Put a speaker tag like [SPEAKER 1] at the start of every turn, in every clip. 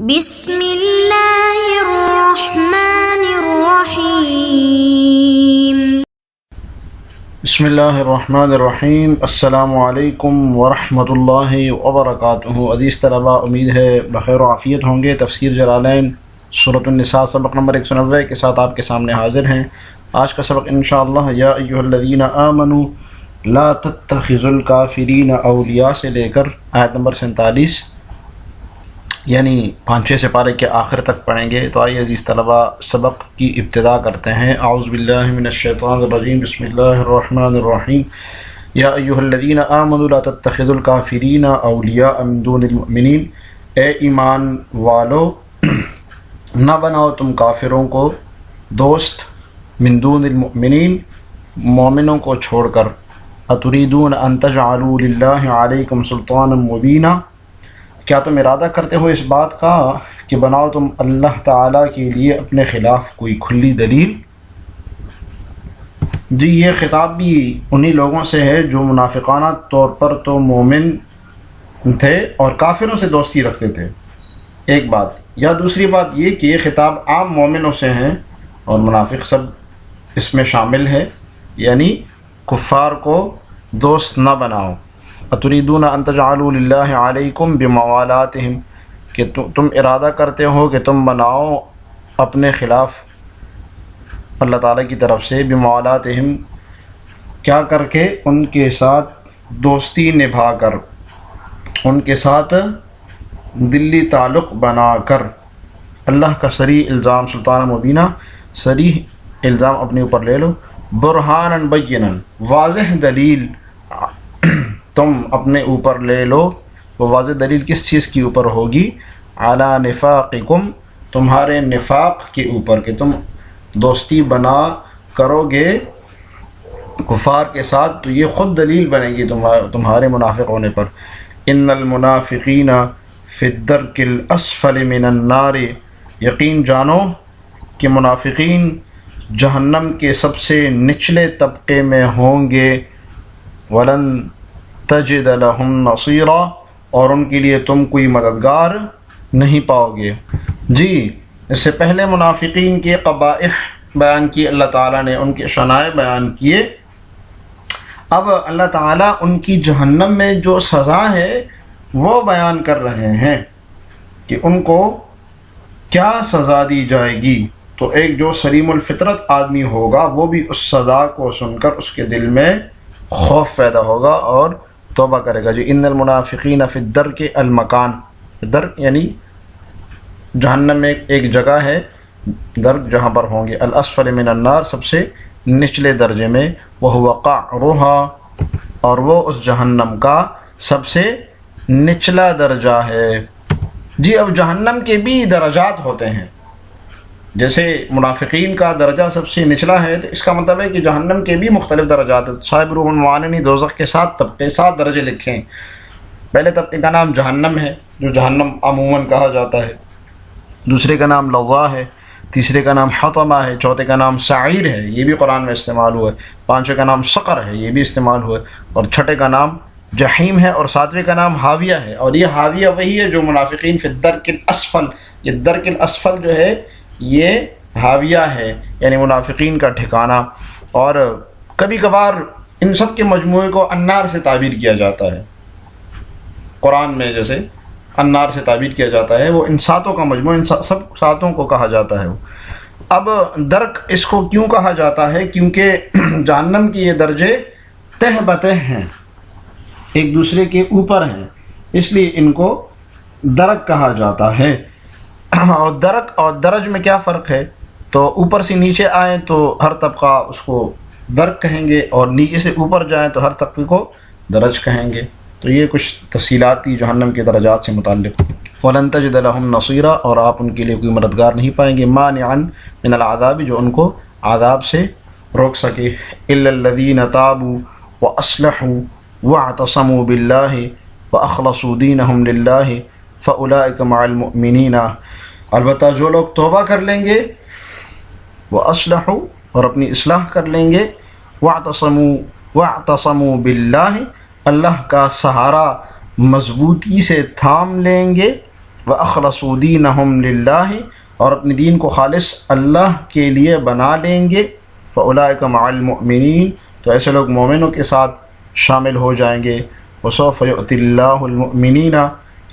[SPEAKER 1] بسم اللہ الرحمن الرحیم۔
[SPEAKER 2] بسم اللہ الرحمن الرحیم۔ السلام علیکم ورحمۃ اللہ وبرکاتہ۔ عزیز طلباء، امید ہے بخیر و عافیت ہوں گے۔ تفسیر جلالین سورۃ النساء سبق نمبر 190 کے ساتھ آپ کے سامنے حاضر ہیں۔ آج کا سبق انشاءاللہ یا ایھا الذین آمنوا لا تتخذوا الکافرین اولیاء سے لے کر آیت نمبر 47 یعنی 5-6 سپارے کے آخر تک پڑھیں گے۔ تو آئیے عزیز طلباء سبق کی ابتدا کرتے ہیں۔ اعوذ باللہ من الشیطان الرجیم، بسم اللہ الرحمن الرحیم۔ یا ایھا الذین آمنوا لا تتخذوا الکافرین اولیاء من دون المؤمنین، اے ایمان والو نہ بناؤ تم کافروں کو دوست، من دون المؤمنین مومنوں کو چھوڑ کر، اتریدون ان تجعلوا للہ علیکم سلطانا مبینا، کیا تم ارادہ کرتے ہو اس بات کا کہ بناؤ تم اللہ تعالیٰ کے لیے اپنے خلاف کوئی کھلی دلیل؟ جی یہ خطاب بھی انہی لوگوں سے ہے جو منافقانہ طور پر تو مومن تھے اور کافروں سے دوستی رکھتے تھے، ایک بات، یا دوسری بات یہ کہ یہ خطاب عام مومنوں سے ہیں اور منافق سب اس میں شامل ہے، یعنی کفار کو دوست نہ بناؤ۔ اتریدون ان تجعلوا للہ علیکم بموالاتہم، کہ تم ارادہ کرتے ہو کہ تم بناؤ اپنے خلاف اللہ تعالیٰ کی طرف سے، بموالاتہم کیا کر کے، ان کے ساتھ دوستی نبھا کر، ان کے ساتھ دلی تعلق بنا کر۔ اللہ کا صریح الزام، سلطان مبینہ، صریح الزام اپنے اوپر لے لو، برہانا بینا، واضح دلیل تم اپنے اوپر لے لو۔ وہ واضح دلیل کس چیز کی اوپر ہوگی؟ علی نفاقکم، تمہارے نفاق کے اوپر، کہ تم دوستی بنا کرو گے کفار کے ساتھ، تو یہ خود دلیل بنے گی تمہارے منافق ہونے پر۔ ان المنافقین فی الدرک الاسفل من النار، یقین جانو کہ منافقین جہنم کے سب سے نچلے طبقے میں ہوں گے۔ ولن تجد لہم نصیرا، اور ان کے لیے تم کوئی مددگار نہیں پاؤ گے۔ جی اس سے پہلے منافقین کے قبائح بیان کیے اللہ تعالیٰ نے، ان کے شنائع بیان کیے، اب اللہ تعالیٰ ان کی جہنم میں جو سزا ہے وہ بیان کر رہے ہیں کہ ان کو کیا سزا دی جائے گی۔ تو ایک جو سلیم الفطرت آدمی ہوگا وہ بھی اس سزا کو سن کر اس کے دل میں خوف پیدا ہوگا اور توبہ کرے گا۔ جی ان المنافقین فی الدرک المکان، درک یعنی جہنم میں ایک جگہ ہے، درک جہاں پر ہوں گے، الاسفل من النار سب سے نچلے درجے میں، وہو قعرها، اور وہ اس جہنم کا سب سے نچلا درجہ ہے۔ جی اب جہنم کے بھی درجات ہوتے ہیں، جیسے منافقین کا درجہ سب سے نچلا ہے تو اس کا مطلب ہے کہ جہنم کے بھی مختلف درجات ہیں۔ صاحب روح المعانی دوزخ کے 7 طبقے، 7 درجے لکھے ہیں۔ پہلے طبقے کا نام جہنم ہے، جو جہنم عموماً کہا جاتا ہے، دوسرے کا نام لظا ہے، تیسرے کا نام حطمہ ہے، چوتھے کا نام سعیر ہے، یہ بھی قرآن میں استعمال ہوا ہے، پانچویں کا نام سقر ہے، یہ بھی استعمال ہوا ہے، اور چھٹے کا نام جحیم ہے، اور ساتویں کا نام حاویہ ہے۔ اور یہ حاویہ وہی ہے جو منافقین فی الدرک الاسفل، یہ درک الاسفل جو ہے یہ حاویہ ہے، یعنی منافقین کا ٹھکانہ۔ اور کبھی کبھار ان سب کے مجموعے کو النار سے تعبیر کیا جاتا ہے، قرآن میں جیسے النار سے تعبیر کیا جاتا ہے، وہ ان 7 کا مجموعہ، ان سب 7 کو کہا جاتا ہے۔ اب درک اس کو کیوں کہا جاتا ہے؟ کیونکہ جہنم کی یہ درجے تہ بتہ ہیں، ایک دوسرے کے اوپر ہیں، اس لیے ان کو درک کہا جاتا ہے۔ اور درک اور درج میں کیا فرق ہے؟ تو اوپر سے نیچے آئیں تو ہر طبقہ اس کو درک کہیں گے، اور نیچے سے اوپر جائیں تو ہر طبقے کو درج کہیں گے۔ تو یہ کچھ تفصیلات تھی جہنم کے درجات سے متعلق۔ وَلَن تَجِدَ لَهُمْ نَصِيرًا، اور آپ ان کے لیے کوئی مددگار نہیں پائیں گے، مانعا من العذاب، جو ان کو عذاب سے روک سکے، إِلَّا الَّذِينَ تَابُوا وَأَصْلَحُوا وَاعْتَصَمُوا بِاللَّهِ وَأَخْلَصُوا دِينَهُمْ لِلَّهِ فَأُولَئِكَ مَعَ الْمُؤْمِنِينَ، البتہ جو لوگ توبہ کر لیں گے، وَأَصْلَحُوا، اور اپنی اصلاح کر لیں گے، وَاعْتَصَمُوا بِاللَّهِ، اللہ کا سہارا مضبوطی سے تھام لیں گے، وَأَخْلَصُوا دِينَهُمْ لِلَّهِ اور اپنے دین کو خالص اللہ کے لیے بنا لیں گے. فَأُولَٰئِكَ مَعَ الْمُؤْمِنِينَ تو ایسے لوگ مومنوں کے ساتھ شامل ہو جائیں گے. وَسَوْفَ يُؤْتِ اللَّهُ الْمُؤْمِنِينَ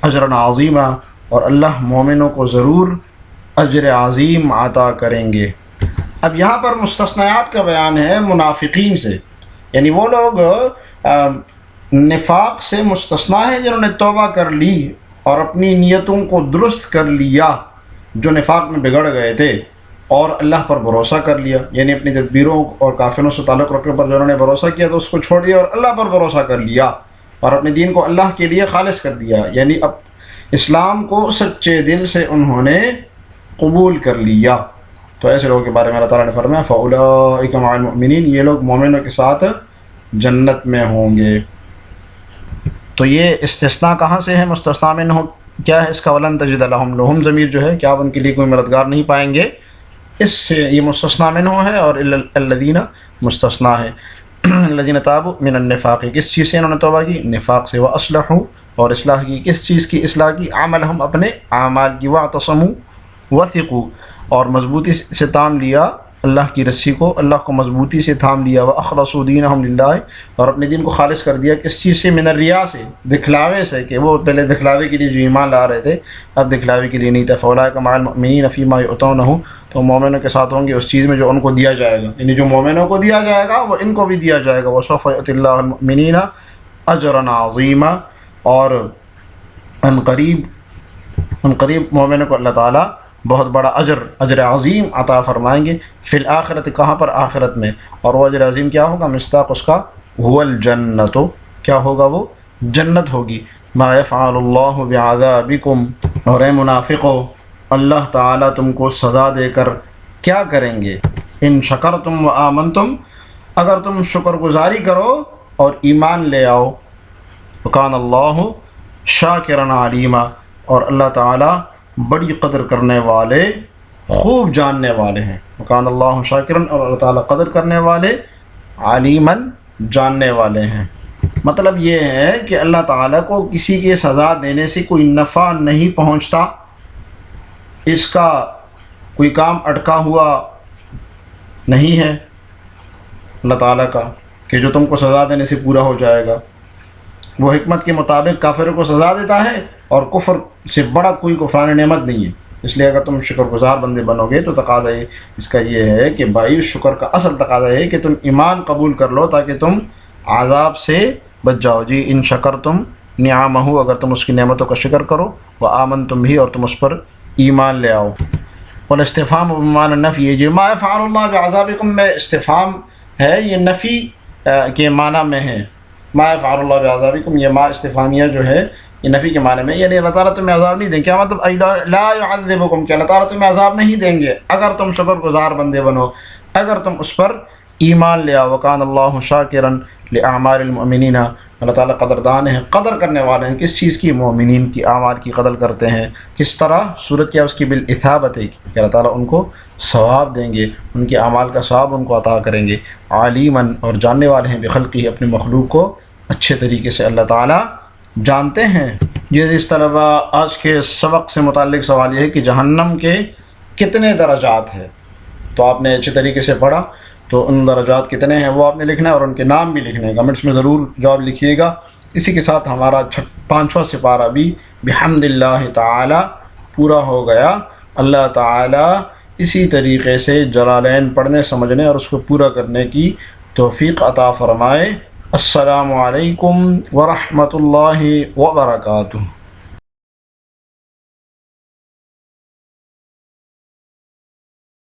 [SPEAKER 2] أَجْرًا عَظِيمًا اور اللہ مومنوں کو ضرور اجر عظیم عطا کریں گے. اب یہاں پر مستثنیات کا بیان ہے منافقین سے، یعنی وہ لوگ نفاق سے مستثنا ہیں جنہوں نے توبہ کر لی اور اپنی نیتوں کو درست کر لیا، جو نفاق میں بگڑ گئے تھے، اور اللہ پر بھروسہ کر لیا، یعنی اپنی تدبیروں اور کافروں سے تعلق رکھنے پر جو انہوں نے بھروسہ کیا تو اس کو چھوڑ دیا اور اللہ پر بھروسہ کر لیا اور اپنے دین کو اللہ کے لیے خالص کر دیا، یعنی اب اسلام کو سچے دل سے انہوں نے قبول کر لیا. تو ایسے لوگوں کے بارے میں اللہ تعالیٰ نے فرمایا فَأُولَٰئِكَ مَعَ الْمُؤْمِنِينَ یہ لوگ مومنوں کے ساتھ جنت میں ہوں گے. تو یہ استثناء کہاں سے ہے؟ مستثنیٰ منہ کیا ہے اس کا؟ وَلَن تَجِدَ لَهُمْ لَهُمْ ضمیر جو ہے کہ آپ ان کے لیے کوئی مددگار نہیں پائیں گے، اس سے یہ مستثنیٰ منہ ہے، اور الذین مستثنیٰ ہے. الذین تابوا من النفاق کس چیز سے انہوں نے توبہ کی؟ نفاق سے. وَأَصْلَحُوا اور اصلاح کی، کس چیز کی اصلاح کی؟ عملہم اپنے اعمال کی. وَاعْتَصَمُوا وَثِقُوا اور مضبوطی سے تھام لیا اللہ کی رسی کو، اللہ کو مضبوطی سے تھام لیا. وَأَخْلَصُوا دِينَهُمْ لِلَّهِ اور اپنے دین کو خالص کر دیا. کس چیز سے؟ من الریا سے، دکھلاوے سے، کہ وہ پہلے دکھلاوے کے لیے جو ایمان لا رہے تھے اب دکھلاوے کے لیے نہیں تھا. فَأُولَٰئِكَ مَعَ الْمُؤْمِنِينَ فِيمَا يُؤْتَوْنَهُ تو مومنوں کے ساتھ ہوں گے اس چیز میں جو ان کو دیا جائے گا، یعنی جو مومنوں کو دیا جائے گا وہ ان کو بھی دیا جائے گا. وَسَوْفَ يُؤْتِ اللَّهُ الْمُؤْمِنِينَ أَجْرًا عَظِيمًا اور ان قریب مومنوں کو اللہ تعالیٰ بہت بڑا اجر عظیم عطا فرمائیں گے. فی الآخرت کہاں پر؟ آخرت میں. اور وہ اجر عظیم کیا ہوگا؟ مصداق اس کا هو الجنت کیا ہوگا؟ وہ جنت ہوگی. ما یفعل اللہ بعذابکم اور اے منافقو اللہ تعالیٰ تم کو سزا دے کر کیا کریں گے؟ ان شکرتم و آمنتم اگر تم شکر گزاری کرو اور ایمان لے آؤ. وکان اللہ شاکرا علیما اور اللہ تعالیٰ بڑی قدر کرنے والے، خوب جاننے والے ہیں. وکان اللہ شاکرن اور اللہ تعالیٰ قدر کرنے والے، علیمن جاننے والے ہیں. مطلب یہ ہے کہ اللہ تعالیٰ کو کسی کے سزا دینے سے کوئی نفع نہیں پہنچتا، اس کا کوئی کام اٹکا ہوا نہیں ہے اللہ تعالیٰ کا کہ جو تم کو سزا دینے سے پورا ہو جائے گا. وہ حکمت کے مطابق کافروں کو سزا دیتا ہے اور کفر سے بڑا کوئی کفران نعمت نہیں ہے. اس لیے اگر تم شکر گزار بندے بنو گے تو تقاضا اس کا یہ ہے کہ بھائی شکر کا اصل تقاضا ہے کہ تم ایمان قبول کر لو تاکہ تم عذاب سے بچ جاؤ. جی ان شکر تم نعمہ اگر تم اس کی نعمتوں کا شکر کرو، وہ آمن تم بھی اور تم اس پر ایمان لے آؤ. اور استفہام بمعنی النفی جو ما یفعل اللہ بعذابکم میں استفہام ہے، یہ نفی کے معنی میں ہے. ما یفعل اللہ بعذابکم یہ ما استفہامیہ جو ہے یہ نفی کے معنی میں، یعنی اللہ تعالیٰ تمہیں عذاب نہیں دیں. کیا مطلب؟ لا يعذبکم کہ اللہ تعالیٰ تمہیں عذاب نہیں دیں گے اگر تم شکر گزار بندے بنو، اگر تم اس پر ایمان لے آؤ. وکان اللہ شاکرا لأعمال المؤمنین اللہ تعالیٰ قدردان ہے، قدر کرنے والے ہیں. کس چیز کی؟ مومنین کی اعمال کی قدر کرتے ہیں. کس طرح؟ صورت کیا اس کی؟ بالاثابت ہے کہ اللہ تعالیٰ ان کو ثواب دیں گے، ان کے اعمال کا ثواب ان کو عطا کریں گے. علیمن اور جاننے والے ہیں، بخلقہ اپنے مخلوق کو اچھے طریقے سے اللہ تعالیٰ جانتے ہیں. یہ اس طلبہ آج کے سبق سے متعلق سوال یہ ہے کہ جہنم کے کتنے درجات ہیں؟ تو آپ نے اچھے طریقے سے پڑھا تو ان درجات کتنے ہیں وہ آپ نے لکھنا ہے اور ان کے نام بھی لکھنے ہیں. کمنٹس میں ضرور جواب لکھیے گا. اسی کے ساتھ ہمارا 5واں سپارہ بھی بحمد اللہ تعالی پورا ہو گیا. اللہ تعالی اسی طریقے سے جلالین پڑھنے سمجھنے اور اس کو پورا کرنے کی توفیق عطا فرمائے. السلام علیکم ورحمۃ اللہ وبرکاتہ.